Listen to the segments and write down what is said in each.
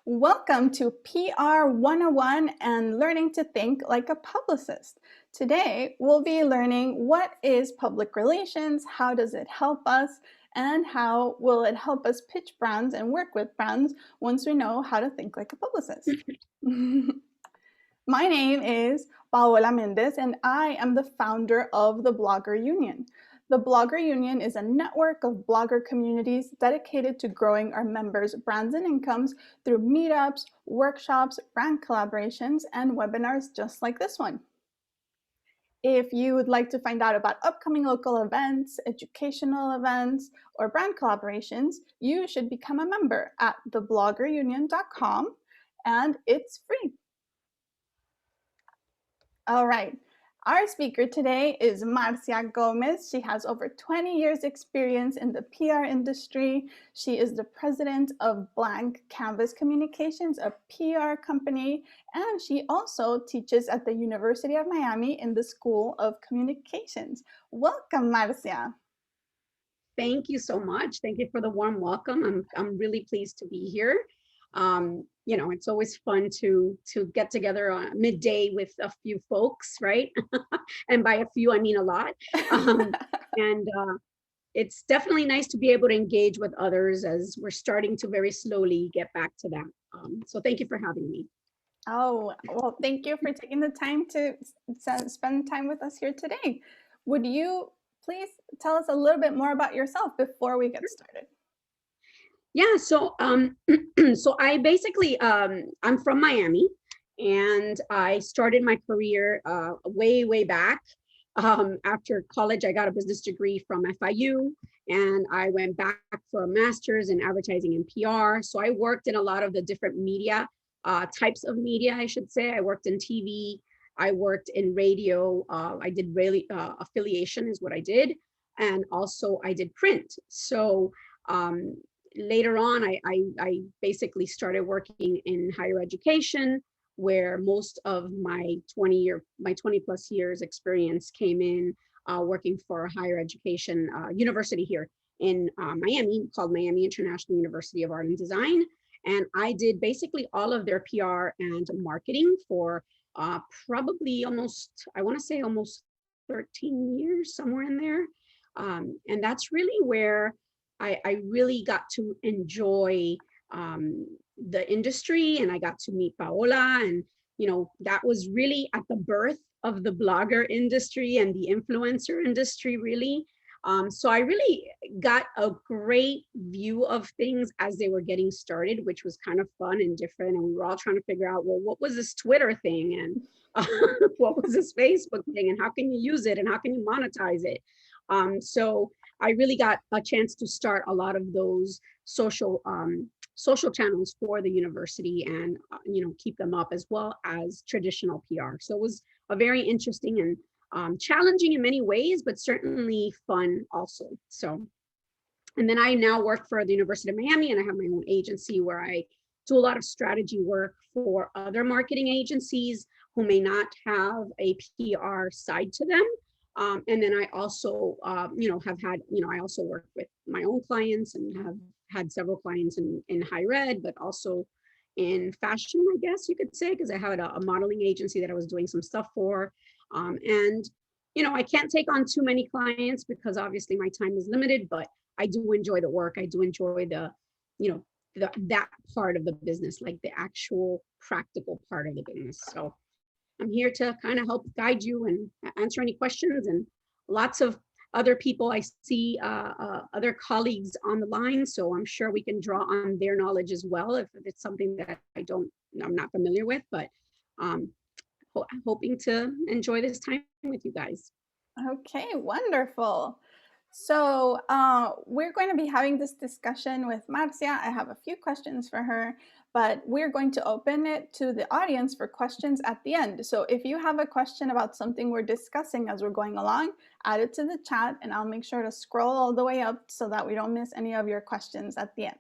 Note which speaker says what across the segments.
Speaker 1: Welcome to PR 101 and Learning to Think Like a Publicist. Today, we'll be learning what is public relations, how does it help us, and how will it help us pitch brands and work with brands once we know how to think like a publicist. My name is Paola Mendez, and I am the founder of the Blogger Union. The Blogger Union is a network of blogger communities dedicated to growing our members' brands and incomes through meetups, workshops, brand collaborations, and webinars just like this one. If you would like to find out about upcoming local events, educational events, or brand collaborations, you should become a member at thebloggerunion.com, and it's free. All right. Our speaker today is Marcia Gomez. She has over 20 years experience in the PR industry. She is the president of Blank Canvas Communications, a PR company, and she also teaches at the University of Miami in the School of Communications. Welcome, Marcia.
Speaker 2: Thank you so much. Thank you for the warm welcome. I'm really pleased to be here. You know, it's always fun to get together on midday with a few folks, right? And by a few, I mean a lot. And it's definitely nice to be able to engage with others as we're starting to very slowly get back to that. So thank you for having me.
Speaker 1: Oh, well, thank you for taking the time to spend time with us here today. Would you please tell us a little bit more about yourself before we get started?
Speaker 2: Yeah, so so I basically I'm from Miami, and I started my career way back. After college, I got a business degree from FIU, and I went back for a master's in advertising and PR. So I worked in a lot of the different media types of media, I should say. I worked in TV, I worked in radio. I did really affiliation is what I did, and also I did print. So later on, I basically started working in higher education, where most of my 20 plus years experience came in working for a higher education university here in Miami called Miami International University of Art and Design. And I did basically all of their PR and marketing for probably almost, I want to say almost 13 years, somewhere in there. And that's really where I really got to enjoy the industry, and I got to meet Paola, and you know, that was really at the birth of the blogger industry and the influencer industry, really. So I really got a great view of things as they were getting started, which was kind of fun and different. And we were all trying to figure out, well, what was this Twitter thing, and what was this Facebook thing, and how can you use it, and how can you monetize it? So I really got a chance to start a lot of those social channels for the university, and you know, keep them up, as well as traditional PR. So it was a very interesting and challenging in many ways, but certainly fun also. So, and then I now work for the University of Miami, and I have my own agency where I do a lot of strategy work for other marketing agencies who may not have a PR side to them. And then I also, you know, have had, you know, I also work with my own clients and have had several clients in higher ed, but also in fashion, I guess you could say, because I had a modeling agency that I was doing some stuff for. And, you know, I can't take on too many clients because obviously my time is limited, but I do enjoy the work. I do enjoy the, you know, that part of the business, like the actual practical part of the business. So I'm here to kind of help guide you and answer any questions, and lots of other people I see, other colleagues on the line. So I'm sure we can draw on their knowledge as well if it's something that I'm not familiar with, but hoping to enjoy this time with you guys.
Speaker 1: Okay, wonderful. So we're going to be having this discussion with Marcia. I have a few questions for her, but we're going to open it to the audience for questions at the end. So if you have a question about something we're discussing as we're going along, add it to the chat, and I'll make sure to scroll all the way up so that we don't miss any of your questions at the end.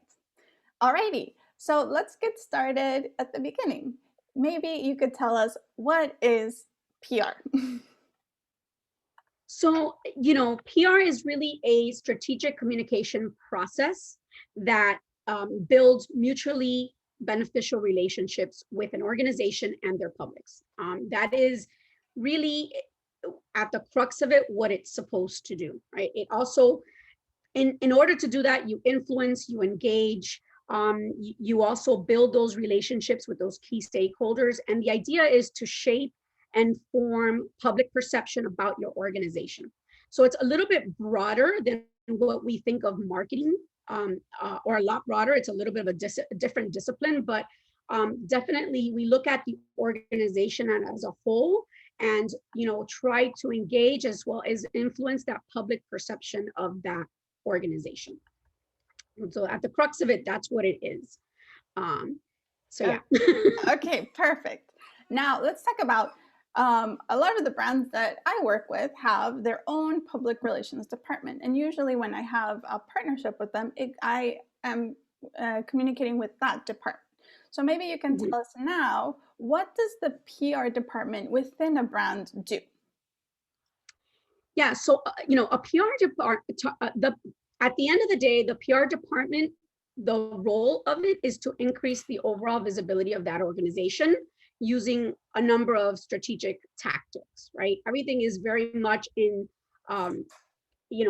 Speaker 1: Alrighty, so let's get started at the beginning. Maybe you could tell us, what is PR?
Speaker 2: So, you know, PR is really a strategic communication process that builds mutually beneficial relationships with an organization and their publics. That is really at the crux of it what it's supposed to do, right? It also, in order to do that, you influence, you engage, you also build those relationships with those key stakeholders. And the idea is to shape and form public perception about your organization. So it's a little bit broader than what we think of marketing, or a lot broader. It's a little bit of a different discipline, but definitely we look at the organization as a whole, and try to engage as well as influence that public perception of that organization. And so at the crux of it, that's what it is. So yeah.
Speaker 1: Okay, perfect. Now let's talk about a lot of the brands that I work with have their own public relations department. And usually when I have a partnership with them, I am communicating with that department. So maybe you can tell us now, what does the PR department within a brand do?
Speaker 2: Yeah, so a PR department, at the end of the day, the PR department, the role of it is to increase the overall visibility of that organization using a number of strategic tactics, right? Everything is very much in,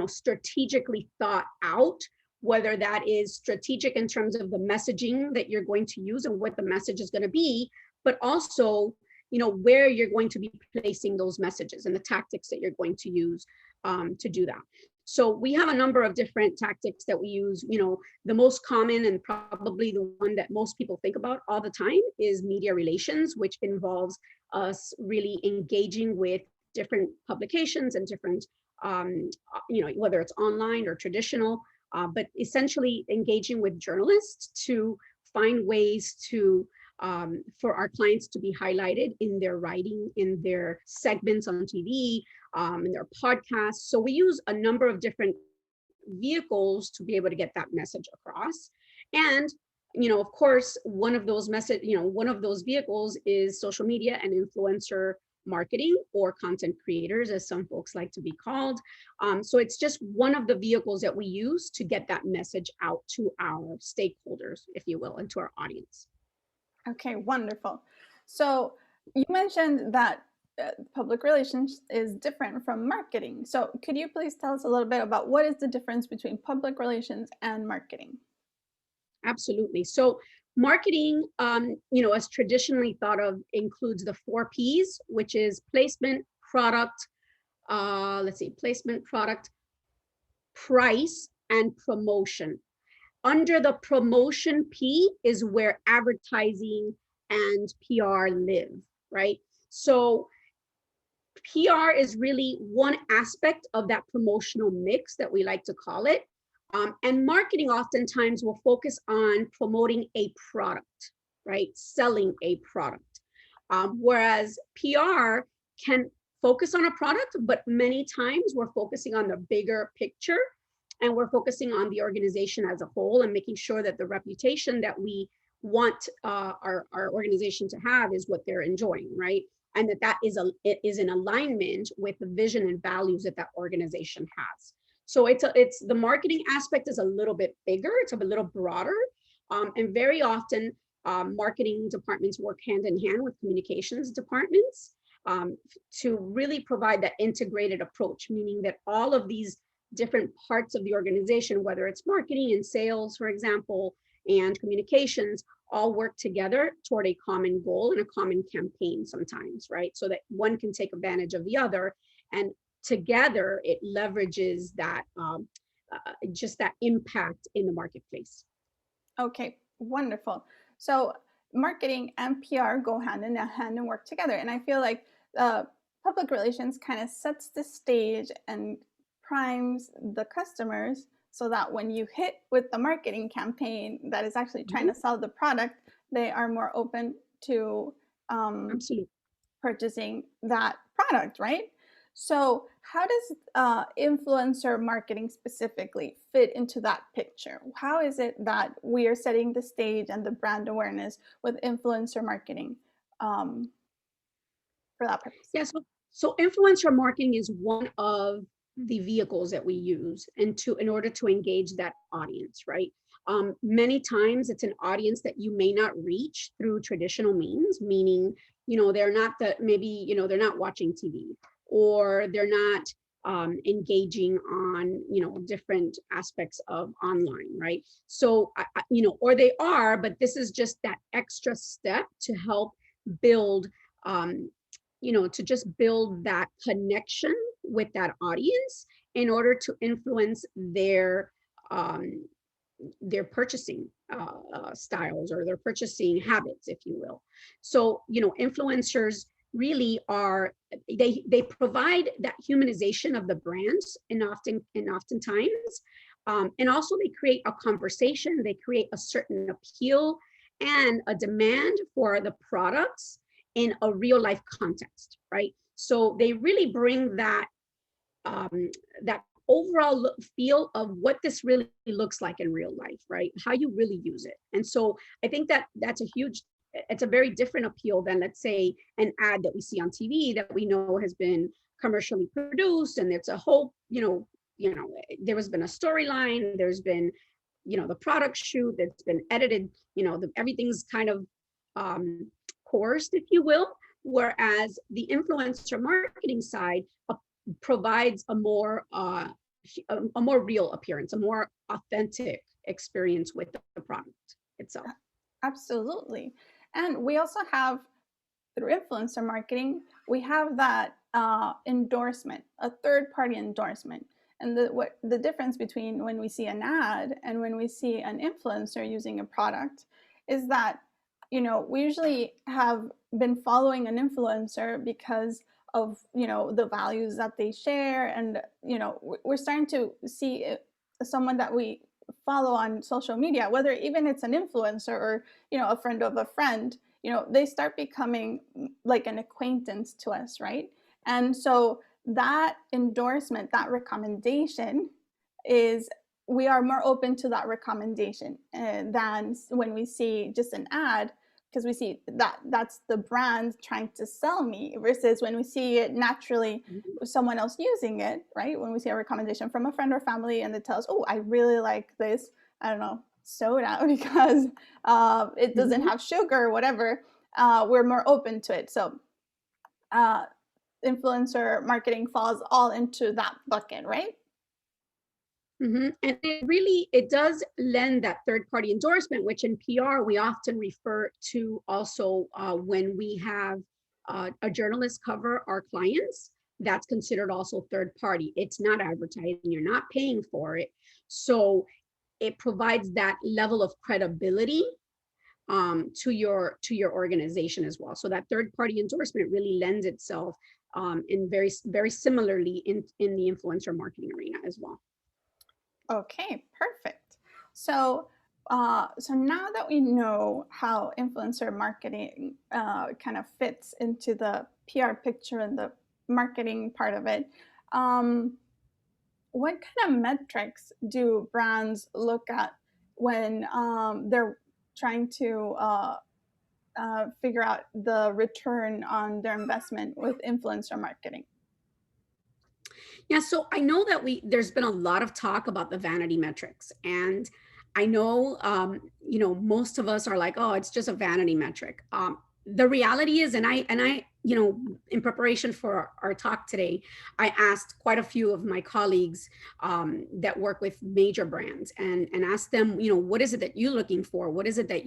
Speaker 2: strategically thought out, whether that is strategic in terms of the messaging that you're going to use and what the message is going to be, but also, where you're going to be placing those messages and the tactics that you're going to use to do that. So we have a number of different tactics that we use. The most common and probably the one that most people think about all the time is media relations, which involves us really engaging with different publications and different, whether it's online or traditional, but essentially engaging with journalists to find ways to for our clients to be highlighted in their writing, in their segments on TV, in their podcasts. So we use a number of different vehicles to be able to get that message across. And of course, one of those vehicles is social media and influencer marketing, or content creators, as some folks like to be called. So it's just one of the vehicles that we use to get that message out to our stakeholders, if you will, and to our audience.
Speaker 1: Okay, wonderful. So you mentioned that public relations is different from marketing. So could you please tell us a little bit about what is the difference between public relations and marketing?
Speaker 2: Absolutely. So marketing, as traditionally thought of, includes the 4 Ps, which is placement, product, placement, product, price, and promotion. Under the promotion P is where advertising and PR live, right? So PR is really one aspect of that promotional mix that we like to call it. And marketing oftentimes will focus on promoting a product, right? Selling a product. Whereas PR can focus on a product, but many times we're focusing on the bigger picture, and we're focusing on the organization as a whole and making sure that the reputation that we want our organization to have is what they're enjoying, right? And that is in alignment with the vision and values that organization has. So it's the marketing aspect is a little bit bigger, it's a little broader, and very often marketing departments work hand in hand with communications departments to really provide that integrated approach, meaning that all of these different parts of the organization, whether it's marketing and sales, for example, and communications, all work together toward a common goal and a common campaign sometimes, right? So that one can take advantage of the other, and together it leverages that just that impact in the marketplace.
Speaker 1: Okay, wonderful. So marketing and PR go hand in hand and work together. And I feel like public relations kind of sets the stage and primes the customers so that when you hit with the marketing campaign that is actually trying to sell the product, they are more open to purchasing that product, right? So how does influencer marketing specifically fit into that picture? How is it that we are setting the stage and the brand awareness with influencer marketing for that purpose?
Speaker 2: Yeah, so influencer marketing is one of the vehicles that we use in order to engage that audience, right? Many times it's an audience that you may not reach through traditional means, meaning, you know, they're not maybe, you know, they're not watching TV, or they're not engaging on, you know, different aspects of online, right? So, you know, or they are, but this is just that extra step to help build, you know, to just build that connection with that audience in order to influence um, their purchasing styles or their purchasing habits, if you will. So, you know, influencers really are, they provide that humanization of the brands, and oftentimes, and also they create a conversation, they create a certain appeal and a demand for the products in a real life context, right? So they really bring that overall feel of what this really looks like in real life, right? How you really use it. And so I think that it's a very different appeal than, let's say, an ad that we see on TV that we know has been commercially produced, and it's a whole, there has been a storyline, there's been, the product shoot that's been edited, everything's kind of coerced, if you will. Whereas the influencer marketing side provides a more real appearance, a more authentic experience with the product itself.
Speaker 1: Absolutely. And we also have, through influencer marketing, we have that endorsement, a third-party endorsement. And the difference between when we see an ad and when we see an influencer using a product is that, we usually have been following an influencer because of, the values that they share. And, we're starting to see someone that we follow on social media, whether even it's an influencer or, a friend of a friend, they start becoming like an acquaintance to us, right? And so that endorsement, that recommendation is, we are more open to that recommendation than when we see just an ad, because we see that that's the brand trying to sell me, versus when we see it naturally, someone else using it, right? When we see a recommendation from a friend or family and it tells, oh, I really like this, I don't know, soda because it doesn't have sugar or whatever, we're more open to it. So influencer marketing falls all into that bucket, right?
Speaker 2: And it does lend that third-party endorsement, which in PR we often refer to also when we have a journalist cover our clients. That's considered also third party. It's not advertising, you're not paying for it. So it provides that level of credibility to your organization as well. So that third-party endorsement really lends itself in very similarly in the influencer marketing arena as well.
Speaker 1: Okay, perfect. So, so now that we know how influencer marketing kind of fits into the PR picture and the marketing part of it, what kind of metrics do brands look at when they're trying to figure out the return on their investment with influencer marketing?
Speaker 2: Yeah, so I know that there's been a lot of talk about the vanity metrics, and I know most of us are like, oh, it's just a vanity metric. The reality is, and I in preparation for our talk today, I asked quite a few of my colleagues that work with major brands and asked them, what is it that you're looking for? What is it that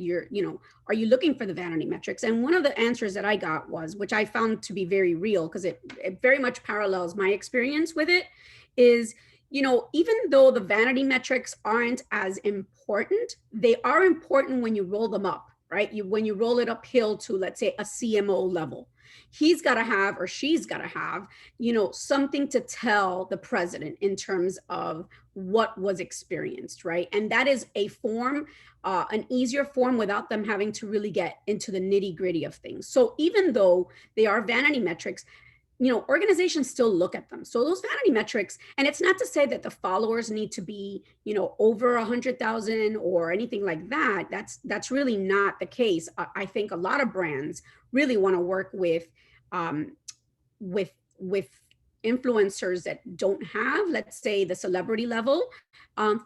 Speaker 2: are you looking for the vanity metrics? And one of the answers that I got was, which I found to be very real, because it very much parallels my experience with it, is, even though the vanity metrics aren't as important, they are important when you roll them up, right? When you roll it uphill to, let's say, a CMO level, he's got to have, or she's got to have, something to tell the president in terms of what was experienced, right? And that is a form, an easier form without them having to really get into the nitty gritty of things. So even though they are vanity metrics, organizations still look at them. So those vanity metrics, and it's not to say that the followers need to be, over 100,000 or anything like that. That's really not the case. I think a lot of brands really want to work with influencers that don't have, let's say, the celebrity level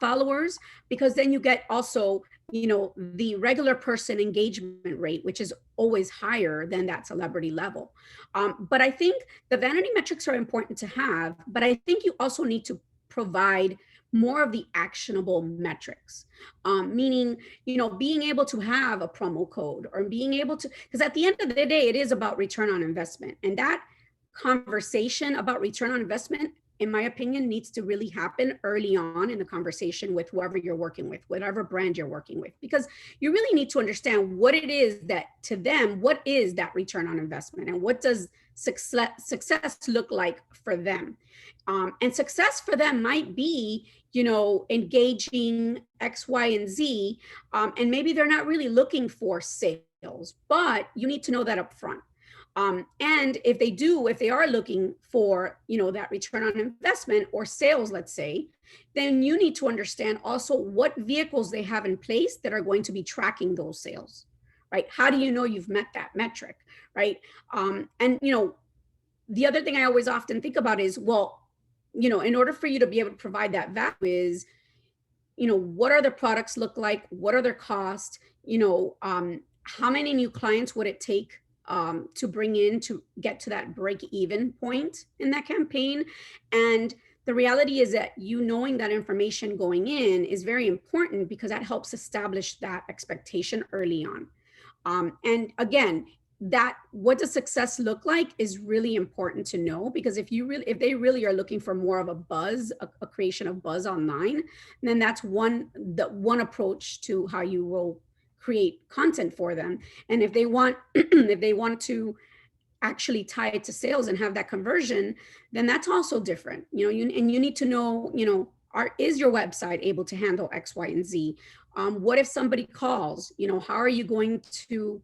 Speaker 2: followers, because then you get also, the regular person engagement rate, which is always higher than that celebrity level. But I think the vanity metrics are important to have, but I think you also need to provide more of the actionable metrics, meaning, being able to have a promo code, or being able to, because at the end of the day, it is about return on investment. And that conversation about return on investment, in my opinion, needs to really happen early on in the conversation with whoever you're working with, whatever brand you're working with, because you really need to understand what it is that, to them, what is that return on investment, and what does success look like for them. And success for them might be, engaging X, Y, and Z, and maybe they're not really looking for sales, but you need to know that up front. And if they are looking for, that return on investment or sales, let's say, then you need to understand also what vehicles they have in place that are going to be tracking those sales, right? How do you know you've met that metric, right? And, the other thing I always often think about is, well, in order for you to be able to provide that value is, what are the products look like? What are their costs? How many new clients would it take to bring in to get to that break even point in that campaign? And the reality is that knowing that information going in is very important, because that helps establish that expectation early on. And again, that what does success look like is really important to know, because if they really are looking for more of a buzz, a creation of buzz online, then that's one approach to how you will create content for them. And if they want if they want to actually tie it to sales and have that conversion, then that's also different. You need to know, is your website able to handle X, Y, and Z? What if somebody calls? How are you going to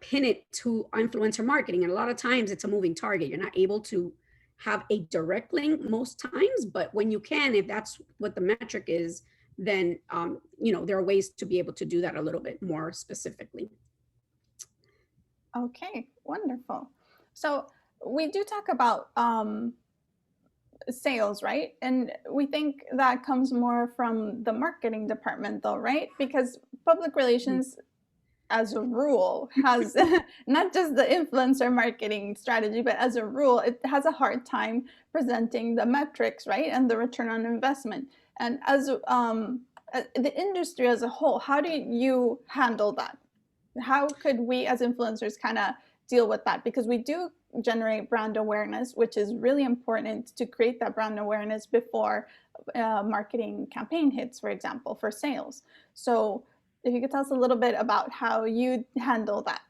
Speaker 2: pin it to influencer marketing? And a lot of times it's a moving target. You're not able to have a direct link most times, but when you can, if that's what the metric is, then there are ways to be able to do that a little bit more specifically.
Speaker 1: Okay, wonderful. So we do talk about sales, right? And we think that comes more from the marketing department, though, right? Because public relations, as a rule, has not just the influencer marketing strategy, but as a rule, it has a hard time presenting the metrics, right? And the return on investment. And as the industry as a whole, how do you handle that? How could we as influencers kind of deal with that? Because we do generate brand awareness, which is really important to create that brand awareness before marketing campaign hits, for example, for sales. So if you could tell us a little bit about how you handle that.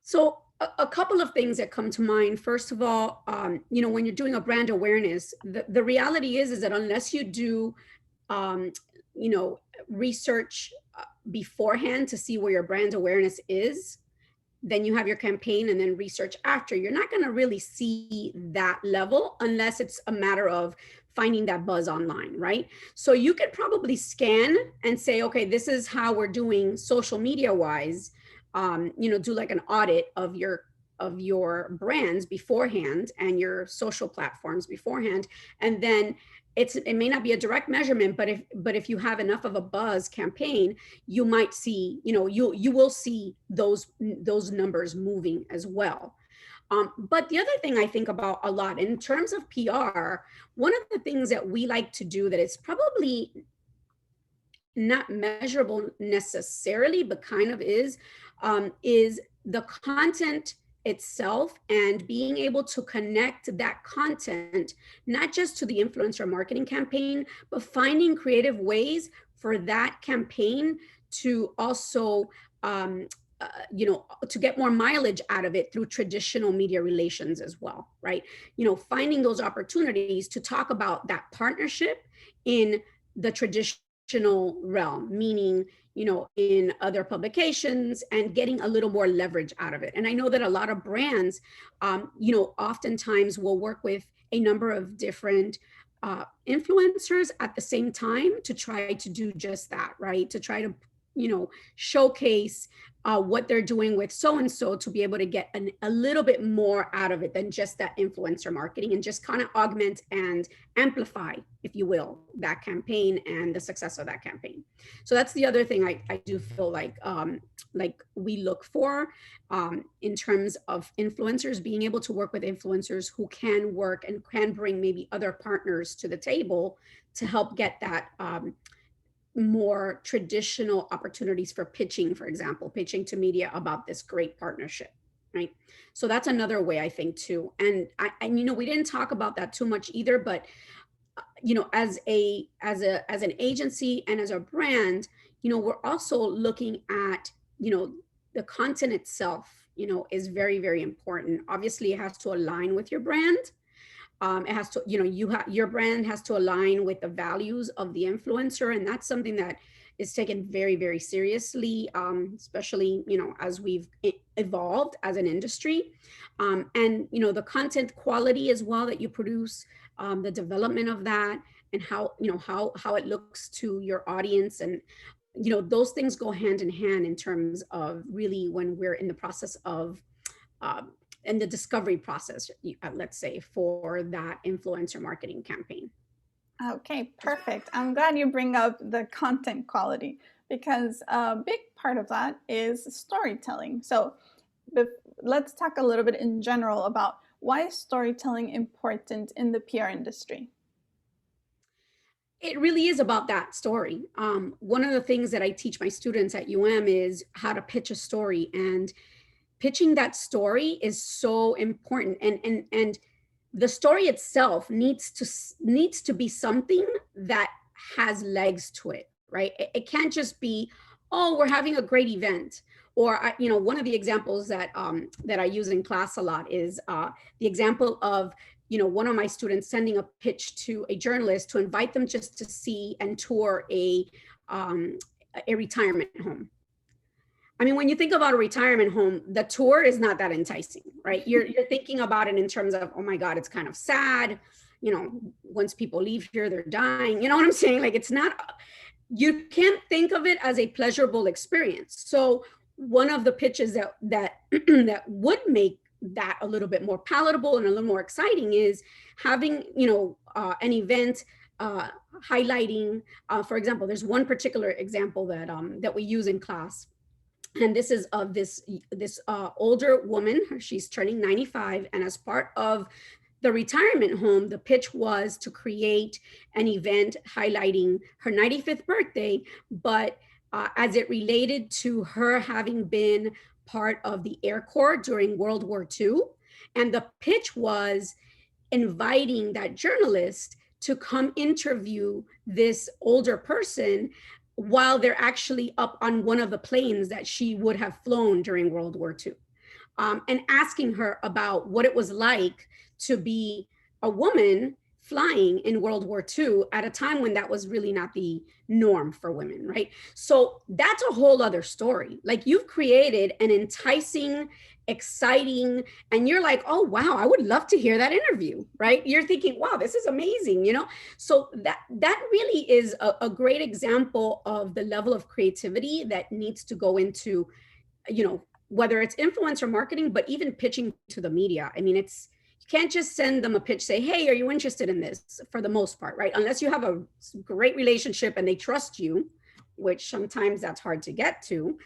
Speaker 2: So a couple of things that come to mind. First of all, when you're doing a brand awareness, the reality is that unless you do, research beforehand to see where your brand awareness is, then you have your campaign and then research after, you're not going to really see that level unless it's a matter of finding that buzz online, right? So you could probably scan and say, okay, this is how we're doing social media wise, do like an audit of your brands beforehand and your social platforms beforehand. And then it may not be a direct measurement, but if you have enough of a buzz campaign, you might see, you will see those numbers moving as well. But the other thing I think about a lot in terms of PR, one of the things that we like to do that is probably not measurable necessarily, but kind of is the content itself, and being able to connect that content not just to the influencer marketing campaign, but finding creative ways for that campaign to also to get more mileage out of it through traditional media relations as well, right? Finding those opportunities to talk about that partnership in the traditional realm, meaning in other publications, and getting a little more leverage out of it. And I know that a lot of brands, oftentimes will work with a number of different influencers at the same time to try to do just that, right? To try to showcase what they're doing with so and so to be able to get a little bit more out of it than just that influencer marketing, and just kind of augment and amplify, if you will, that campaign and the success of that campaign. So that's the other thing I do feel like we look for in terms of influencers, being able to work with influencers who can work and can bring maybe other partners to the table to help get that more traditional opportunities for pitching, for example, pitching to media about this great partnership, right? So that's another way I think too. And we didn't talk about that too much either, but as an agency and as a brand, we're also looking at, the content itself, is very, very important. Obviously, it has to align with your brand. It has to, your brand has to align with the values of the influencer. And that's something that is taken very, very seriously, especially, as we've evolved as an industry. And, the content quality as well that you produce, the development of that, and how it looks to your audience. And, those things go hand in hand in terms of really when we're in the process of, in the discovery process, let's say, for that influencer marketing campaign.
Speaker 1: Okay, perfect. I'm glad you bring up the content quality, because a big part of that is storytelling. So let's talk a little bit in general about why is storytelling important in the PR industry?
Speaker 2: It really is about that story. One of the things that I teach my students at is how to pitch a story, and pitching that story is so important. And the story itself needs to be something that has legs to it, right? It can't just be, oh, we're having a great event. Or one of the examples that I use in class a lot is the example of one of my students sending a pitch to a journalist to invite them just to see and tour a retirement home. I mean, when you think about a retirement home, the tour is not that enticing, right? You're thinking about it in terms of, oh my God, it's kind of sad. Once people leave here, they're dying. You know what I'm saying? Like, it's not, you can't think of it as a pleasurable experience. So one of the pitches that that would make that a little bit more palatable and a little more exciting is having, an event highlighting, for example, there's one particular example that we use in class. And this is of this older woman. She's turning 95, and as part of the retirement home, the pitch was to create an event highlighting her 95th birthday, but as it related to her having been part of the Air Corps during World War II. And the pitch was inviting that journalist to come interview this older person while they're actually up on one of the planes that she would have flown during World War II, and asking her about what it was like to be a woman flying in World War II at a time when that was really not the norm for women, right? So that's a whole other story. Like, you've created an enticing, exciting, and you're like, oh, wow, I would love to hear that interview, right? You're thinking, wow, this is amazing, So that really is a great example of the level of creativity that needs to go into, whether it's influencer marketing, but even pitching to the media. I mean, you can't just send them a pitch, say, hey, are you interested in this, for the most part, right? Unless you have a great relationship and they trust you, which sometimes that's hard to get to.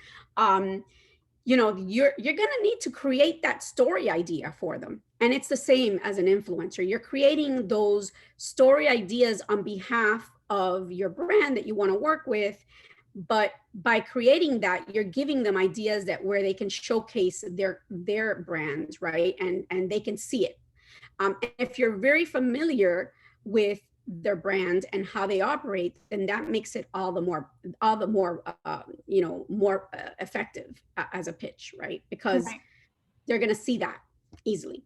Speaker 2: You're going to need to create that story idea for them. And it's the same as an influencer. You're creating those story ideas on behalf of your brand that you want to work with. But by creating that, you're giving them ideas that where they can showcase their brand, right? And they can see it. And if you're very familiar with their brand and how they operate, then that makes it all the more more effective as a pitch, right? Because they're going to see that easily.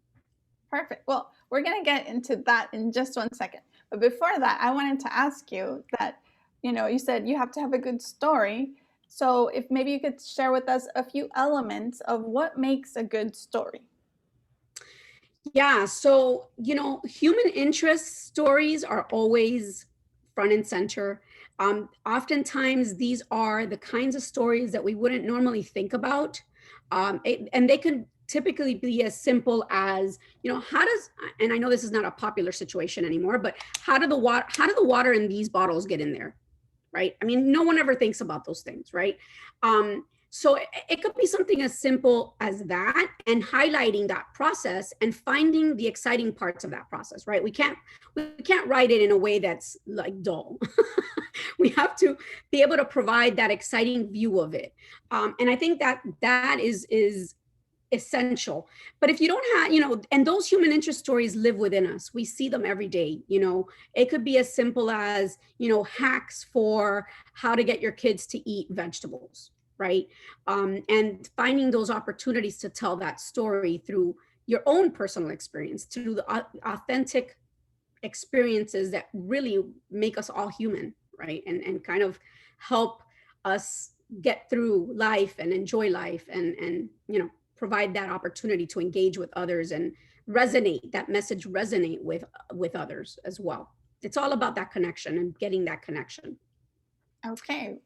Speaker 1: Perfect. Well, we're going to get into that in just one second. But before that, I wanted to ask you that, you said you have to have a good story. So if maybe you could share with us a few elements of what makes a good story.
Speaker 2: Yeah, so, human interest stories are always front and center. Oftentimes, these are the kinds of stories that we wouldn't normally think about. And they can typically be as simple as, how does, and I know this is not a popular situation anymore, but how do the water in these bottles get in there? Right? I mean, no one ever thinks about those things, right? So it could be something as simple as that, and highlighting that process and finding the exciting parts of that process, right? We can't write it in a way that's like dull. We have to be able to provide that exciting view of it. And I think that is essential. But if you don't have, and those human interest stories live within us, we see them every day. It could be as simple as, hacks for how to get your kids to eat vegetables, right? And finding those opportunities to tell that story through your own personal experience, through the authentic experiences that really make us all human, right? And kind of help us get through life and enjoy life, and provide that opportunity to engage with others and that message resonate with others as well. It's all about that connection and getting that connection.
Speaker 1: Okay,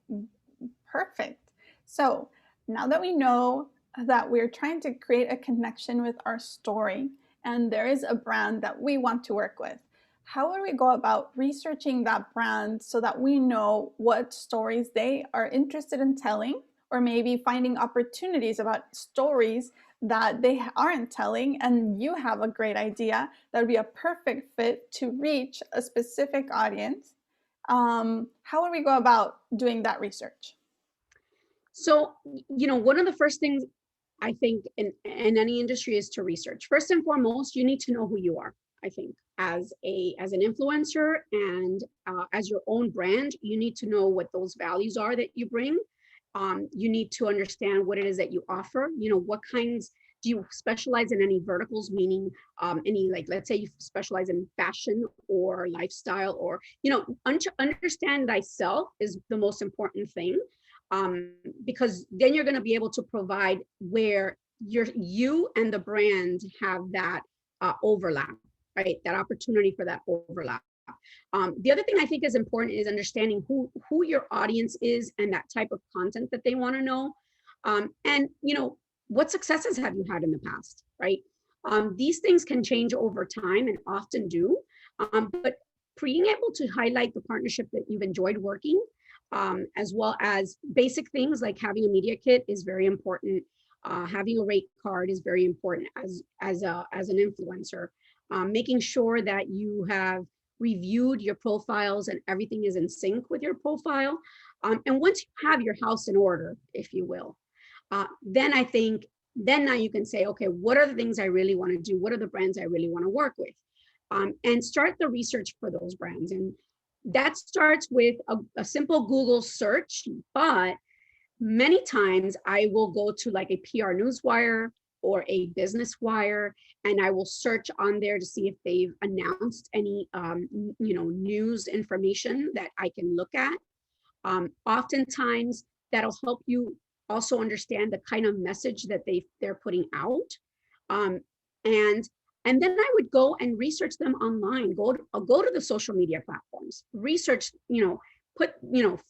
Speaker 1: perfect. So now that we know that we're trying to create a connection with our story, and there is a brand that we want to work with, how would we go about researching that brand so that we know what stories they are interested in telling, or maybe finding opportunities about stories that they aren't telling and you have a great idea that would be a perfect fit to reach a specific audience? How would we go about doing that research?
Speaker 2: So, one of the first things I think in any industry is to research. First and foremost, you need to know who you are. I think as an influencer, and as your own brand, you need to know what those values are that you bring. You need to understand what it is that you offer. What kinds do you specialize in? Any verticals, meaning any, like, let's say you specialize in fashion or lifestyle, or understand thyself is the most important thing, because then you're going to be able to provide where you and the brand have that overlap, right? That opportunity for that overlap. The other thing I think is important is understanding who your audience is and that type of content that they want to know. And what successes have you had in the past, right? These things can change over time and often do, but being able to highlight the partnership that you've enjoyed working, as well as basic things like having a media kit is very important. Having a rate card is very important as an influencer. Making sure that you have reviewed your profiles and everything is in sync with your profile. And once you have your house in order, if you will, then I think now you can say, okay, what are the things I really want to do? What are the brands I really want to work with? And start the research for those brands. And that starts with a simple Google search, but many times I will go to like a PR Newswire or a Business Wire, and I will search on there to see if they've announced any news information that I can look at. Oftentimes that'll help you also understand the kind of message that they're putting out. And then I would go and research them online. Go to the social media platforms, research,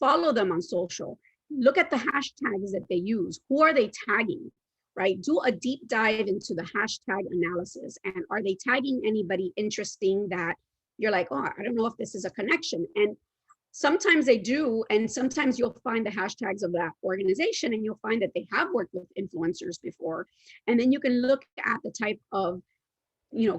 Speaker 2: follow them on social, look at the hashtags that they use. Who are they tagging, right? Do a deep dive into the hashtag analysis. And are they tagging anybody interesting that you're like, oh, I don't know if this is a connection? And sometimes they do, and sometimes you'll find the hashtags of that organization, and you'll find that they have worked with influencers before. And then you can look at the type of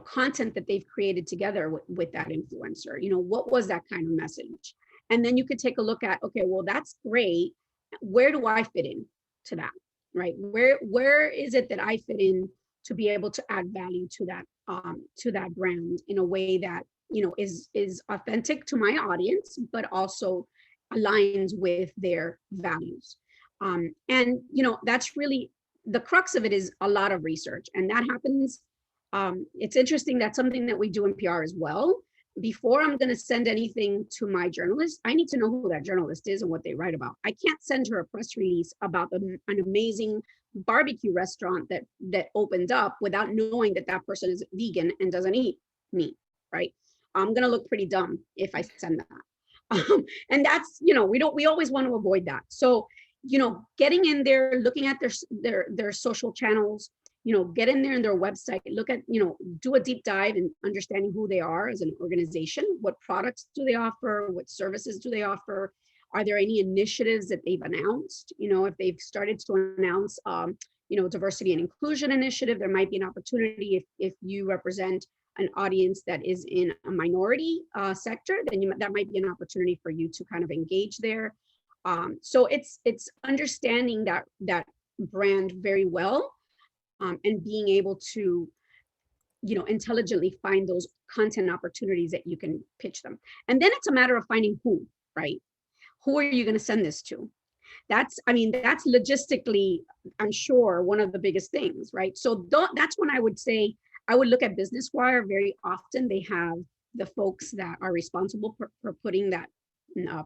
Speaker 2: content that they've created together with that influencer. What was that kind of message? And then you could take a look at, okay, well, that's great. Where do I fit in to that, right? Where is it that I fit in to be able to add value to that brand in a way that is authentic to my audience, but also aligns with their values. And that's really the crux of it, is a lot of research, and that happens. It's interesting, that's something that we do in PR as well. Before I'm going to send anything to my journalist, I need to know who that journalist is and what they write about. I can't send her a press release about an amazing barbecue restaurant that opened up without knowing that person is vegan and doesn't eat meat, right? I'm going to look pretty dumb if I send that. And that's, we always want to avoid that. So, getting in there, looking at their social channels, get in there in their website, look at, do a deep dive in understanding who they are as an organization. What products do they offer? What services do they offer? Are there any initiatives that they've announced? If they've started to announce, diversity and inclusion initiative, there might be an opportunity if you represent an audience that is in a minority sector, then that might be an opportunity for you to kind of engage there. So it's understanding that brand very well, and being able to, intelligently find those content opportunities that you can pitch them. And then it's a matter of finding who, right? Who are you going to send this to? That's logistically, I'm sure, one of the biggest things, right? So that's when I would say I would look at Business Wire. Very often they have the folks that are responsible for putting that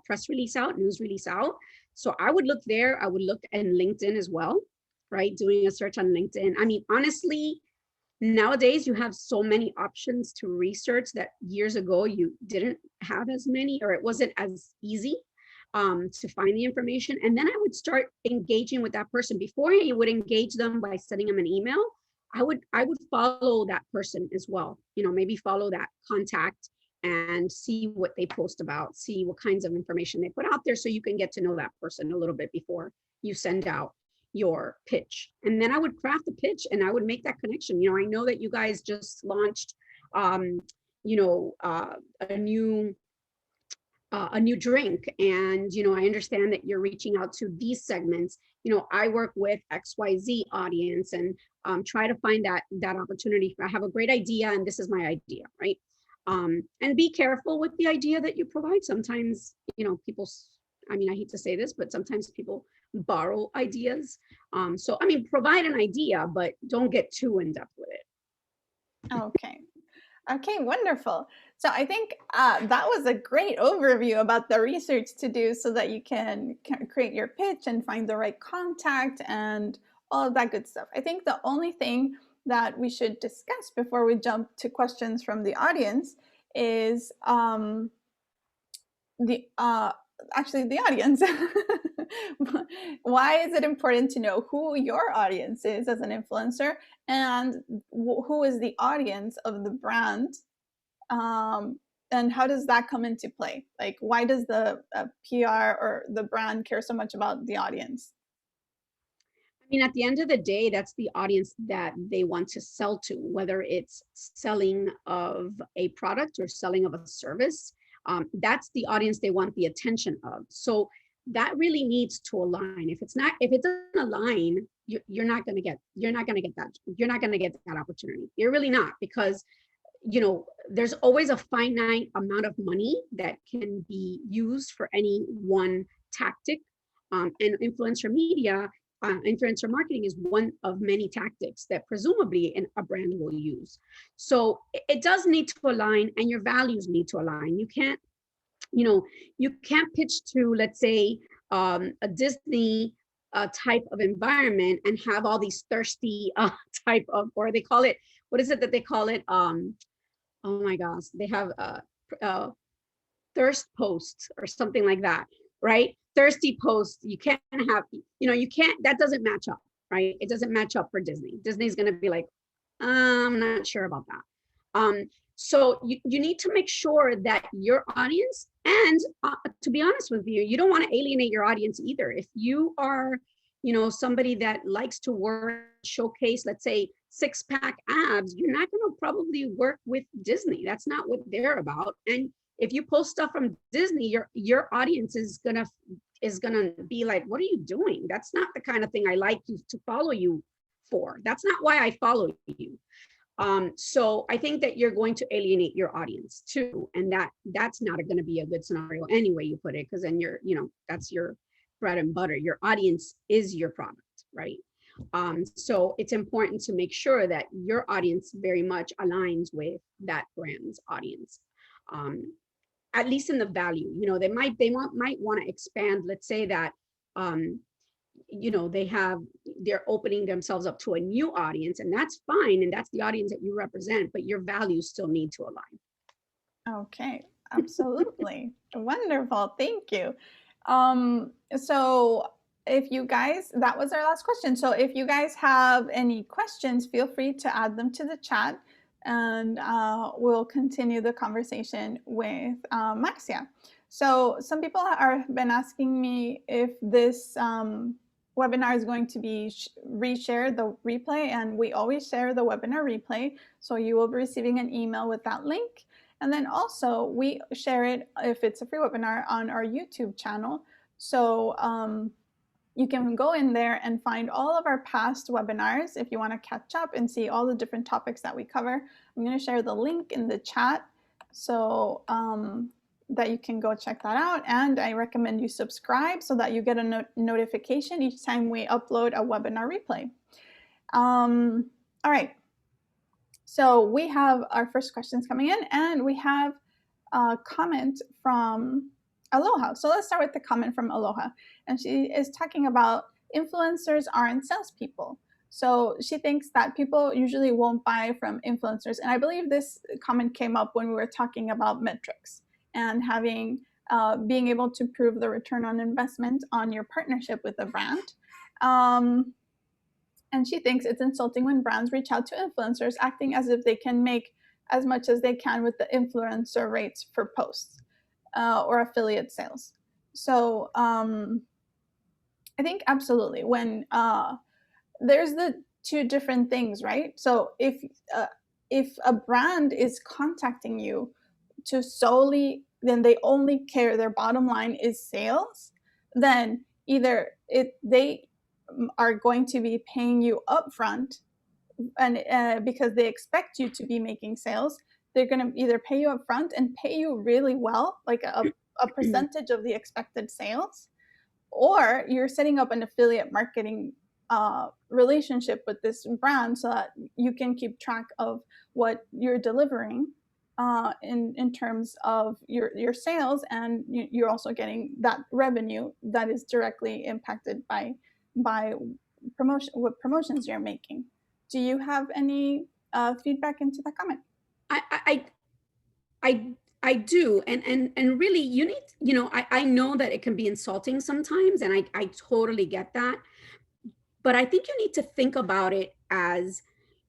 Speaker 2: press release out, news release out. So I would look there. I would look in LinkedIn as well, right? Doing a search on LinkedIn. I mean, honestly, nowadays you have so many options to research that years ago you didn't have as many, or it wasn't as easy to find the information. And then I would start engaging with that person. Before you would engage them by sending them an email, I would follow that person as well. Maybe follow that contact and see what they post about, see what kinds of information they put out there, so you can get to know that person a little bit before you send out your pitch. And then I would craft the pitch and I would make that connection. I know that you guys just launched, a new drink, and I understand that you're reaching out to these segments. I work with XYZ audience, and try to find that opportunity. I have a great idea and this is my idea, right? And be careful with the idea that you provide. Sometimes, people, I hate to say this, but sometimes people borrow ideas. So provide an idea, but don't get too in depth with it.
Speaker 1: Okay, wonderful. So I think that was a great overview about the research to do so that you can create your pitch and find the right contact and all of that good stuff. I think the only thing that we should discuss before we jump to questions from the audience is the audience. Why is it important to know who your audience is as an influencer, and who is the audience of the brand, and how does that come into play? Like, why does the PR or the brand care so much about the audience?
Speaker 2: At the end of the day, that's the audience that they want to sell to, whether it's selling of a product or selling of a service. That's the audience they want the attention of. So that really needs to align. If it doesn't align, you're not going to get that opportunity. You're really not, because there's always a finite amount of money that can be used for any one tactic, and influencer marketing is one of many tactics that presumably a brand will use. So it does need to align, and your values need to align. You can't pitch to, let's say, a Disney type of environment and have all these thirsty type of, or they call it, what is it that they call it? Oh my gosh, they have thirst posts or something like that, right? Thirsty posts. You can't have, that doesn't match up, right? It doesn't match up for Disney. Disney's going to be like, I'm not sure about that. So you need to make sure that your audience, and to be honest with you, you don't want to alienate your audience either. If you are, somebody that likes to showcase, let's say, 6-pack abs, you're not going to probably work with Disney. That's not what they're about. And if you post stuff from Disney, your audience is gonna be like, what are you doing? That's not the kind of thing I like you to follow you for. That's not why I follow you. So I think that you're going to alienate your audience too, and that's not going to be a good scenario any way you put it, because then that's your bread and butter. Your audience is your product, right? So it's important to make sure that your audience very much aligns with that brand's audience. At least in the value, they might want to expand. Let's say that, they're opening themselves up to a new audience, and that's fine. And that's the audience that you represent, but your values still need to align.
Speaker 1: Okay. Absolutely. Wonderful. Thank you. So if you guys, that was our last question. So if you guys have any questions, feel free to add them to the chat and we'll continue the conversation with Marcia. So some people have been asking me if this webinar is going to be reshared, the replay, and we always share the webinar replay. So you will be receiving an email with that link. And then also we share it, if it's a free webinar, on our YouTube channel. So you can go in there and find all of our past webinars if you want to catch up and see all the different topics that we cover. I'm going to share the link in the chat so that you can go check that out. And I recommend you subscribe so that you get a notification each time we upload a webinar replay. All right. So we have our first questions coming in, and we have a comment from Aloha. So let's start with the comment from Aloha. And she is talking about influencers aren't salespeople. So she thinks that people usually won't buy from influencers. And I believe this comment came up when we were talking about metrics and having being able to prove the return on investment on your partnership with a brand. And she thinks it's insulting when brands reach out to influencers acting as if they can make as much as they can with the influencer rates for posts or affiliate sales. So I think absolutely when there's the two different things, right? So if a brand is contacting you to solely, then they only care, their bottom line is sales, then either they are going to be paying you upfront, and because they expect you to be making sales, they're going to either pay you upfront and pay you really well, like a percentage of the expected sales, or you're setting up an affiliate marketing relationship with this brand so that you can keep track of what you're delivering in terms of your sales, and you're also getting that revenue that is directly impacted by what promotions you're making. Do you have any feedback into that comment?
Speaker 2: I do, and really, you need, I know that it can be insulting sometimes, and I totally get that, but I think you need to think about it as,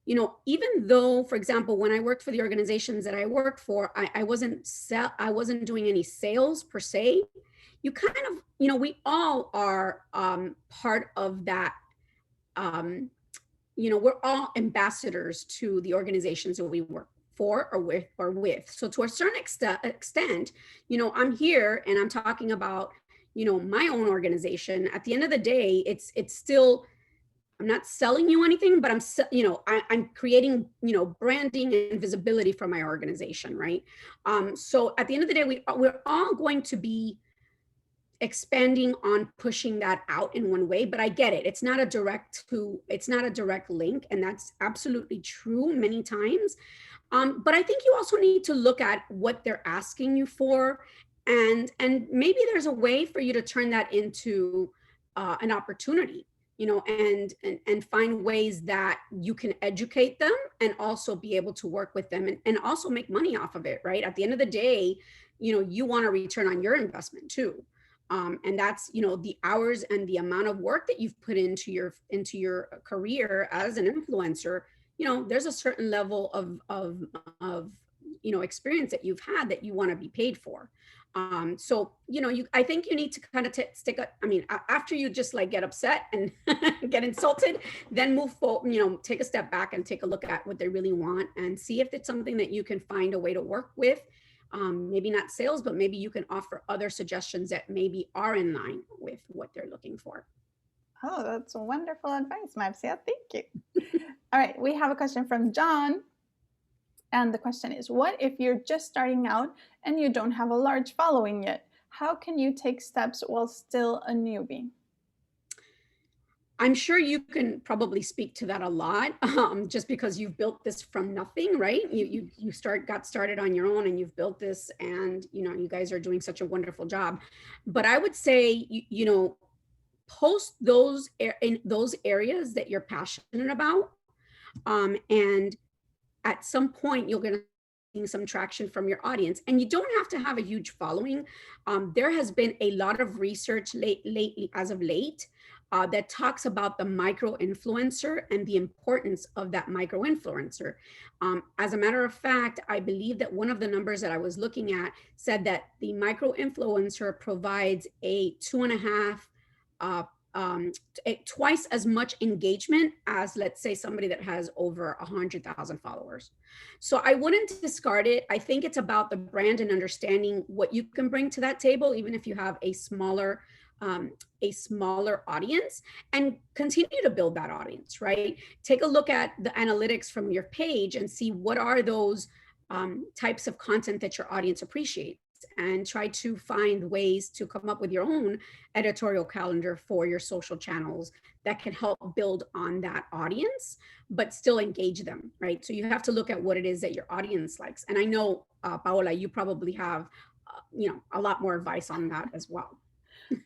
Speaker 2: even though, for example, when I worked for the organizations that I worked for, I wasn't doing any sales per se. You kind of, we all are part of that. We're all ambassadors to the organizations that we work for or with. So to a certain extent, I'm here and I'm talking about, my own organization. At the end of the day, it's still, I'm not selling you anything, but I'm creating, branding and visibility for my organization, right? So at the end of the day, we're all going to be expanding on pushing that out in one way, but I get it. It's not a direct link, and that's absolutely true many times. But I think you also need to look at what they're asking you for, and maybe there's a way for you to turn that into an opportunity, and find ways that you can educate them and also be able to work with them and also make money off of it, right? At the end of the day, you want a return on your investment too. And that's, the hours and the amount of work that you've put into your career as an influencer. There's a certain level of experience that you've had that you want to be paid for. So, I think you need to kind of after you just like get upset and get insulted, then move forward, take a step back and take a look at what they really want and see if it's something that you can find a way to work with. Maybe not sales, but maybe you can offer other suggestions that maybe are in line with what they're looking for.
Speaker 1: Oh, that's wonderful advice, Marcia. Thank you. All right, we have a question from John. And the question is, what if you're just starting out and you don't have a large following yet? How can you take steps while still a newbie?
Speaker 2: I'm sure you can probably speak to that a lot, just because you've built this from nothing, right? You got started on your own and you've built this, and you guys are doing such a wonderful job. But I would say, post those in those areas that you're passionate about, and at some point you're going to some traction from your audience. And you don't have to have a huge following. There has been a lot of research lately, as of late, that talks about the micro influencer and the importance of that micro influencer. As a matter of fact, I believe that one of the numbers that I was looking at said that the micro influencer provides a 2.5 twice as much engagement as, let's say, somebody that has over 100,000 followers. So I wouldn't discard it. I think it's about the brand and understanding what you can bring to that table, even if you have a smaller audience, and continue to build that audience, right? Take a look at the analytics from your page and see what are those types of content that your audience appreciates, and try to find ways to come up with your own editorial calendar for your social channels that can help build on that audience, but still engage them, right? So you have to look at what it is that your audience likes. And I know, Paola, you probably have, a lot more advice on that as well.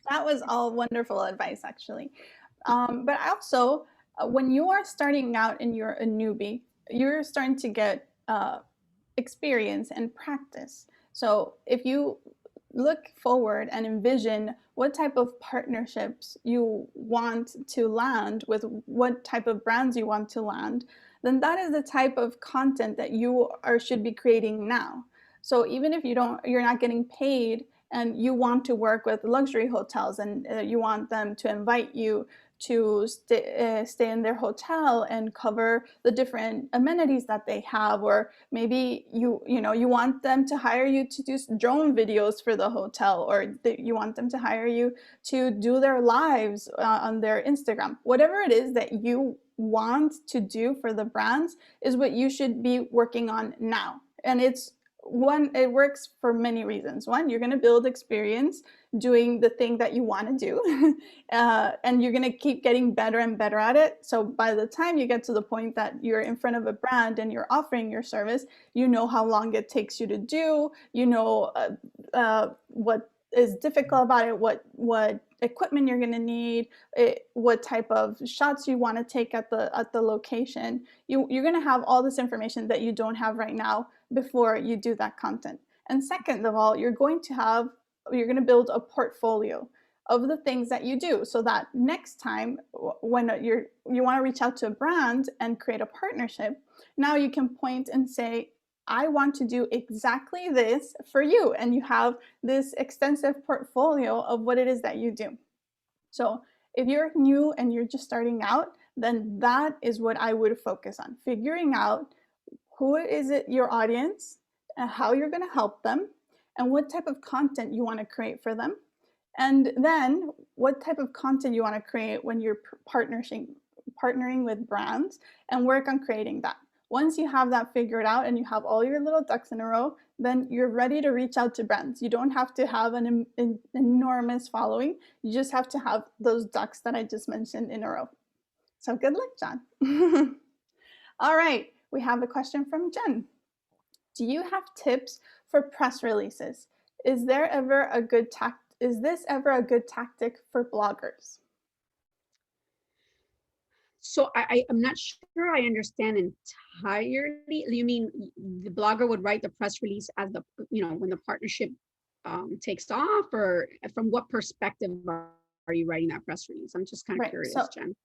Speaker 1: That was all wonderful advice, actually. But also, when you are starting out and you're a newbie, you're starting to get experience and practice. So if you look forward and envision what type of partnerships you want to land with, what type of brands you want to land, then that is the type of content that you should be creating now. So even if you're not getting paid, and you want to work with luxury hotels, and you want them to invite you to stay in their hotel and cover the different amenities that they have, or maybe you want them to hire you to do drone videos for the hotel, or you want them to hire you to do their lives on their Instagram. Whatever it is that you want to do for the brands is what you should be working on now. And it works for many reasons. One, you're going to build experience doing the thing that you want to do, and you're going to keep getting better and better at it. So by the time you get to the point that you're in front of a brand and you're offering your service, you know how long it takes you to do, what is difficult about it, what equipment you're going to need, what type of shots you want to take at the location. You're going to have all this information that you don't have right now before you do that content. And second of all, you're going to build a portfolio of the things that you do, so that next time when you want to reach out to a brand and create a partnership, now you can point and say, I want to do exactly this for you. And you have this extensive portfolio of what it is that you do. So if you're new and you're just starting out, then that is what I would focus on, figuring out who is it, your audience, and how you're going to help them, and what type of content you want to create for them. And then what type of content you want to create when you're partnering with brands, and work on creating that. Once you have that figured out and you have all your little ducks in a row, then you're ready to reach out to brands. You don't have to have an enormous following. You just have to have those ducks that I just mentioned in a row. So good luck, John. All right, we have a question from Jen. Do you have tips for press releases? Is this ever a good tactic for bloggers?
Speaker 2: So I'm not sure I understand entirely. You mean the blogger would write the press release as when the partnership takes off, or from what perspective are you writing that press release? I'm just kind of curious, Jen.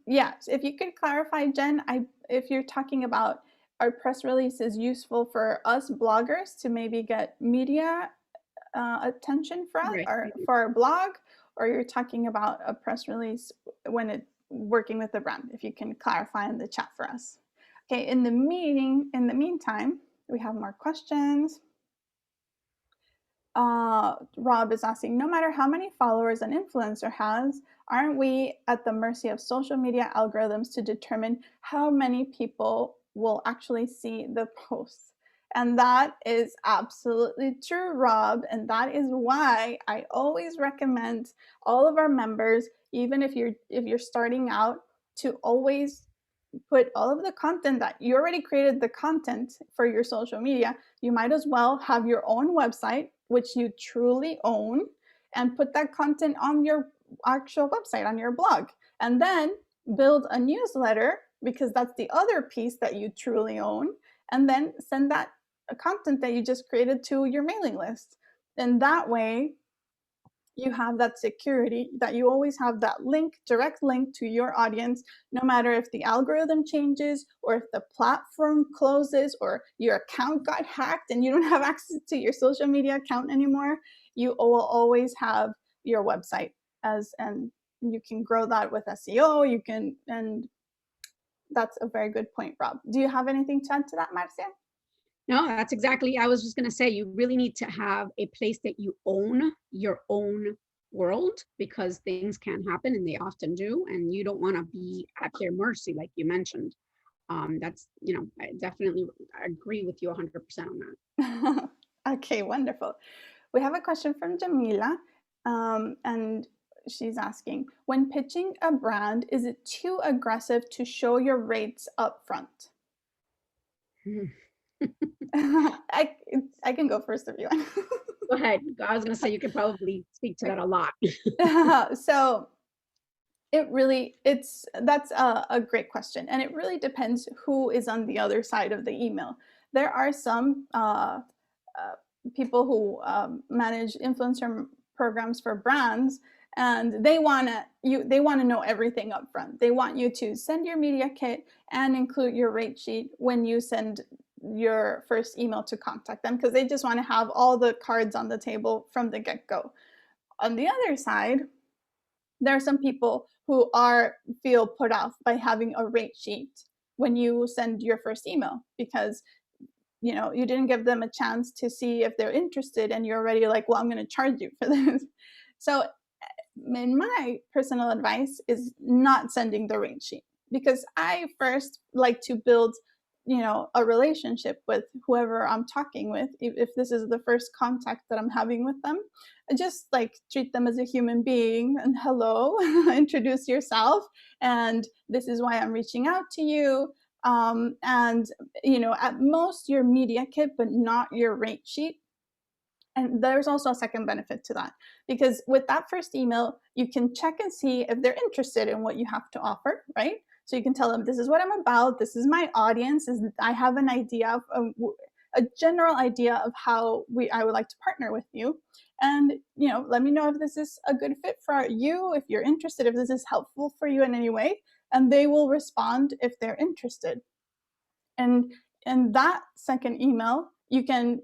Speaker 1: Yeah, if you could clarify, Jen, if you're talking about, our press release is useful for us bloggers to maybe get media attention for us,
Speaker 2: Right.
Speaker 1: or for our blog, or you're talking about a press release when it's working with the brand. If you can clarify in the chat for us. Okay, in the meantime, we have more questions. Rob is asking, no matter how many followers an influencer has, aren't we at the mercy of social media algorithms to determine how many people will actually see the posts? And that is absolutely true, Rob. And that is why I always recommend all of our members, even if you're starting out, to always put all of the content that you already created, the content for your social media. You might as well have your own website, which you truly own, and put that content on your actual website, on your blog, and then build a newsletter, because that's the other piece that you truly own, and then send that content that you just created to your mailing list. And that way, you have that security that you always have that link, direct link to your audience, no matter if the algorithm changes or if the platform closes or your account got hacked and you don't have access to your social media account anymore. You will always have your website and you can grow that with SEO. You can, and that's a very good point, Rob. Do you have anything to add to that, Marcia?
Speaker 2: No, that's exactly, I was just going to say, you really need to have a place that you own your own world, because things can happen and they often do, and you don't want to be at their mercy, like you mentioned. That's, I definitely agree with you 100% on
Speaker 1: that. Okay, wonderful. We have a question from Jamila, and she's asking, when pitching a brand, is it too aggressive to show your rates up front? I can go first if you want.
Speaker 2: Go ahead. I was going to say, you can probably speak to that a lot.
Speaker 1: So that's a great question. And it really depends who is on the other side of the email. There are some people who manage influencer programs for brands, and they want to know everything up front. They want you to send your media kit and include your rate sheet when you send your first email to contact them, because they just want to have all the cards on the table from the get-go. On the other side, there are some people who feel put off by having a rate sheet when you send your first email, because you didn't give them a chance to see if they're interested, and you're already like, well, I'm going to charge you for this. So in my personal advice is not sending the rate sheet, because I first like to build a relationship with whoever I'm talking with. If this is the first contact that I'm having with them, I just like treat them as a human being, and hello, introduce yourself, and this is why I'm reaching out to you. And at most your media kit, but not your rate sheet. And there's also a second benefit to that, because with that first email, you can check and see if they're interested in what you have to offer, right? So you can tell them, this is what I'm about, this is my audience, I have an idea of a general idea of how I would like to partner with you. And let me know if this is a good fit for you, if you're interested, if this is helpful for you in any way. And they will respond if they're interested. And in that second email, you can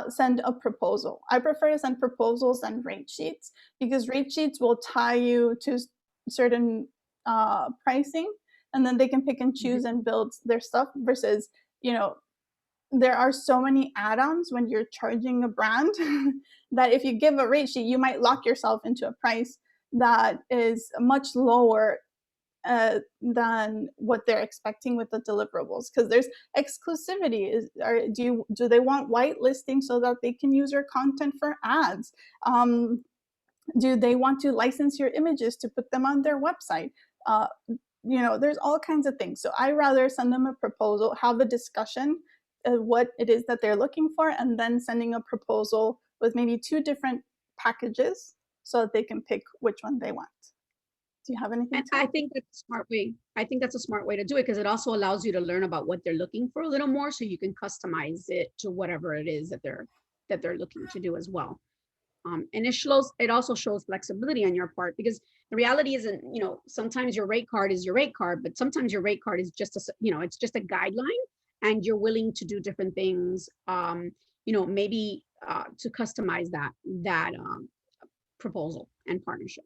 Speaker 1: send a proposal. I prefer to send proposals than rate sheets, because rate sheets will tie you to certain pricing, and then they can pick and choose and build their stuff, versus, there are so many add-ons when you're charging a brand that if you give a rate sheet, you might lock yourself into a price that is much lower than what they're expecting with the deliverables, because there's exclusivity. Do they want whitelisting so that they can use your content for ads? Do they want to license your images to put them on their website? There's all kinds of things. So I rather send them a proposal, have a discussion of what it is that they're looking for, and then sending a proposal with maybe 2 different packages so that they can pick which one they want. Do you have anything?
Speaker 2: I think that's a smart way. I think that's a smart way to do it, because it also allows you to learn about what they're looking for a little more, so you can customize it to whatever it is that they're looking to do as well. And it also shows flexibility on your part, because the reality isn't, sometimes your rate card is your rate card, but sometimes your rate card is just it's just a guideline, and you're willing to do different things, maybe to customize that proposal and partnership.